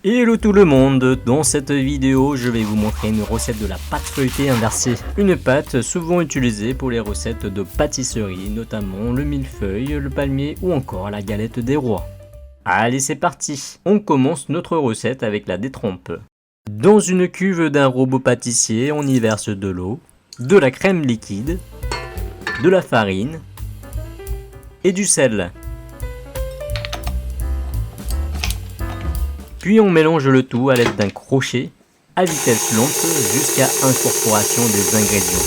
Hello tout le monde, dans cette vidéo je vais vous montrer une recette de la pâte feuilletée inversée. Une pâte souvent utilisée pour les recettes de pâtisserie, notamment le millefeuille, le palmier ou encore la galette des rois. Allez c'est parti, on commence notre recette avec la détrempe. Dans une cuve d'un robot pâtissier, on y verse de l'eau, de la crème liquide, de la farine et du sel. Puis on mélange le tout à l'aide d'un crochet à vitesse lente jusqu'à incorporation des ingrédients.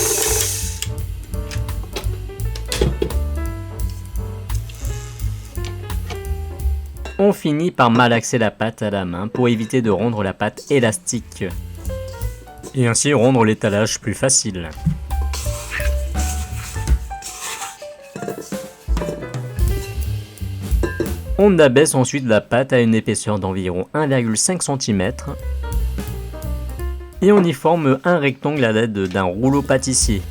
On finit par malaxer la pâte à la main pour éviter de rendre la pâte élastique et ainsi rendre l'étalage plus facile. On abaisse ensuite la pâte à une épaisseur d'environ 1,5 cm et on y forme un rectangle à l'aide d'un rouleau pâtissier.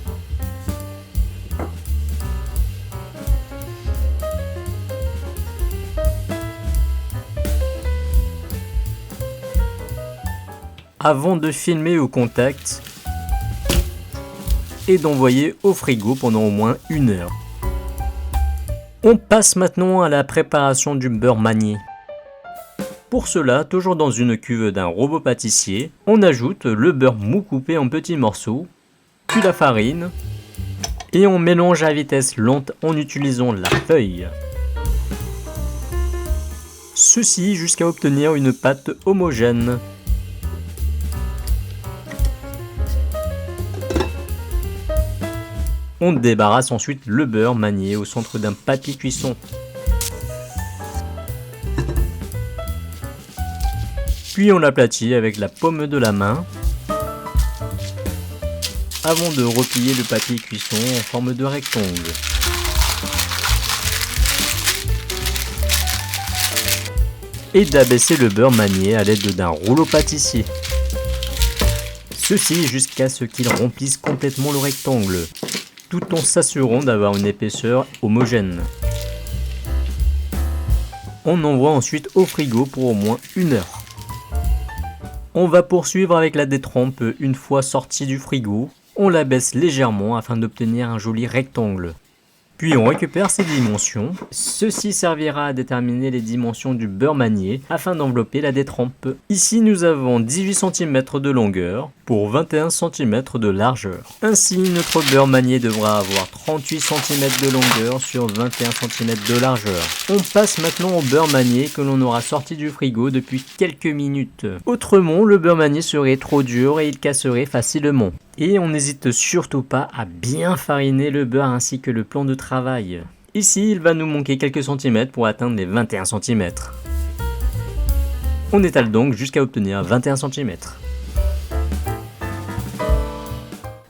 Avant de filmer au contact et d'envoyer au frigo pendant au moins 1 heure. On passe maintenant à la préparation du beurre manié. Pour cela, toujours dans une cuve d'un robot pâtissier, on ajoute le beurre mou coupé en petits morceaux, puis la farine, et on mélange à vitesse lente en utilisant la feuille. Ceci jusqu'à obtenir une pâte homogène. On débarrasse ensuite le beurre manié au centre d'un papier cuisson. Puis on l'aplatit avec la paume de la main avant de replier le papier cuisson en forme de rectangle. Et d'abaisser le beurre manié à l'aide d'un rouleau pâtissier. Ceci jusqu'à ce qu'il remplisse complètement le rectangle, tout en s'assurant d'avoir une épaisseur homogène. On envoie ensuite au frigo pour au moins 1 heure. On va poursuivre avec la détrempe une fois sortie du frigo. On la baisse légèrement afin d'obtenir un joli rectangle. Puis on récupère ses dimensions. Ceci servira à déterminer les dimensions du beurre manié afin d'envelopper la détrempe. Ici nous avons 18 cm de longueur pour 21 cm de largeur. Ainsi notre beurre manié devra avoir 38 cm de longueur sur 21 cm de largeur. On passe maintenant au beurre manié que l'on aura sorti du frigo depuis quelques minutes. Autrement, le beurre manié serait trop dur et il casserait facilement. Et on n'hésite surtout pas à bien fariner le beurre ainsi que le plan de travail. Ici, il va nous manquer quelques centimètres pour atteindre les 21 cm. On étale donc jusqu'à obtenir 21 cm.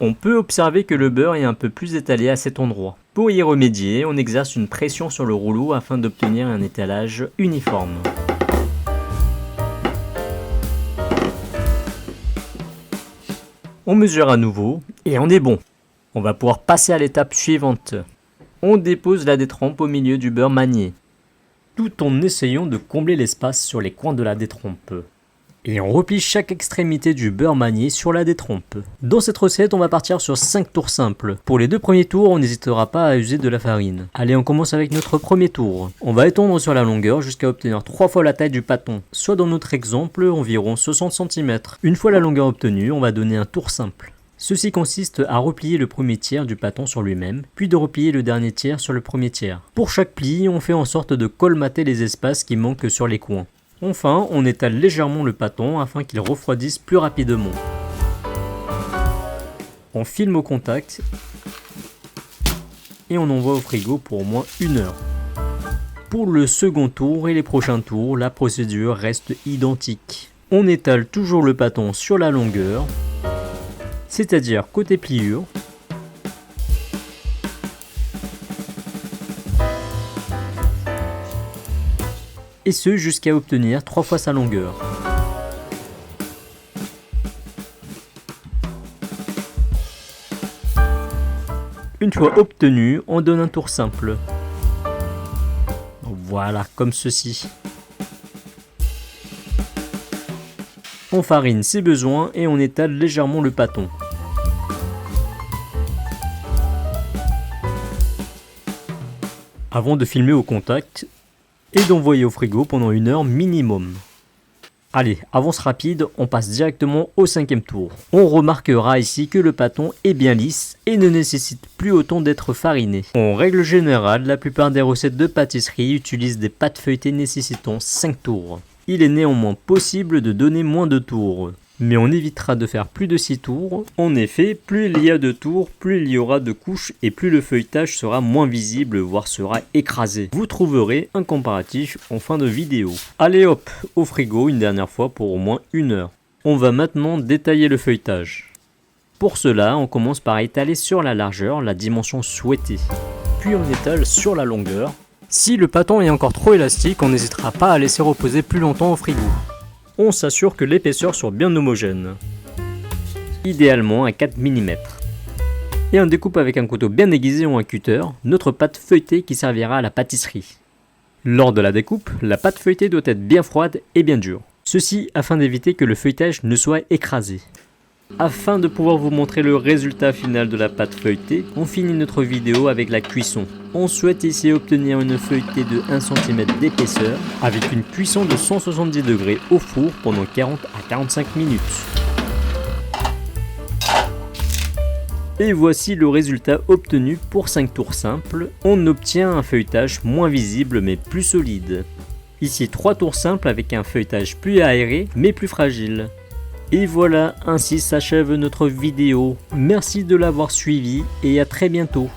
On peut observer que le beurre est un peu plus étalé à cet endroit. Pour y remédier, on exerce une pression sur le rouleau afin d'obtenir un étalage uniforme. On mesure à nouveau et on est bon. On va pouvoir passer à l'étape suivante. On dépose la détrempe au milieu du beurre manié, tout en essayant de combler l'espace sur les coins de la détrempe. Et on replie chaque extrémité du beurre manié sur la détrempe. Dans cette recette, on va partir sur 5 tours simples. Pour les 2 premiers tours, on n'hésitera pas à user de la farine. Allez, on commence avec notre premier tour. On va étendre sur la longueur jusqu'à obtenir 3 fois la taille du pâton, soit dans notre exemple environ 60 cm. Une fois la longueur obtenue, on va donner un tour simple. Ceci consiste à replier le premier tiers du pâton sur lui-même, puis de replier le dernier tiers sur le premier tiers. Pour chaque pli, on fait en sorte de colmater les espaces qui manquent sur les coins. Enfin, on étale légèrement le pâton afin qu'il refroidisse plus rapidement. On filme au contact et on envoie au frigo pour au moins 1 heure. Pour le second tour et les prochains tours, la procédure reste identique. On étale toujours le pâton sur la longueur, c'est-à-dire côté pliure, et ce jusqu'à obtenir 3 fois sa longueur. Une fois obtenu, on donne un tour simple. Voilà, comme ceci. On farine si besoin et on étale légèrement le pâton. Avant de filmer au contact et d'envoyer au frigo pendant 1 heure minimum. Allez, avance rapide, on passe directement au 5e tour. On remarquera ici que le pâton est bien lisse et ne nécessite plus autant d'être fariné. En règle générale, la plupart des recettes de pâtisserie utilisent des pâtes feuilletées nécessitant 5 tours. Il est néanmoins possible de donner moins de tours, mais on évitera de faire plus de 6 tours. En effet, plus il y a de tours, plus il y aura de couches et plus le feuilletage sera moins visible, voire sera écrasé. Vous trouverez un comparatif en fin de vidéo. Allez hop, au frigo une dernière fois pour au moins 1 heure. On va maintenant détailler le feuilletage. Pour cela, on commence par étaler sur la largeur la dimension souhaitée. Puis on étale sur la longueur. Si le pâton est encore trop élastique, on n'hésitera pas à laisser reposer plus longtemps au frigo. On s'assure que l'épaisseur soit bien homogène, idéalement à 4 mm. Et on découpe avec un couteau bien aiguisé ou un cutter notre pâte feuilletée qui servira à la pâtisserie. Lors de la découpe, la pâte feuilletée doit être bien froide et bien dure. Ceci afin d'éviter que le feuilletage ne soit écrasé. Afin de pouvoir vous montrer le résultat final de la pâte feuilletée, on finit notre vidéo avec la cuisson. On souhaite ici obtenir une feuilletée de 1 cm d'épaisseur avec une cuisson de 170 degrés au four pendant 40 à 45 minutes. Et voici le résultat obtenu pour 5 tours simples. On obtient un feuilletage moins visible mais plus solide. Ici 3 tours simples avec un feuilletage plus aéré mais plus fragile. Et voilà, ainsi s'achève notre vidéo. Merci de l'avoir suivi et à très bientôt.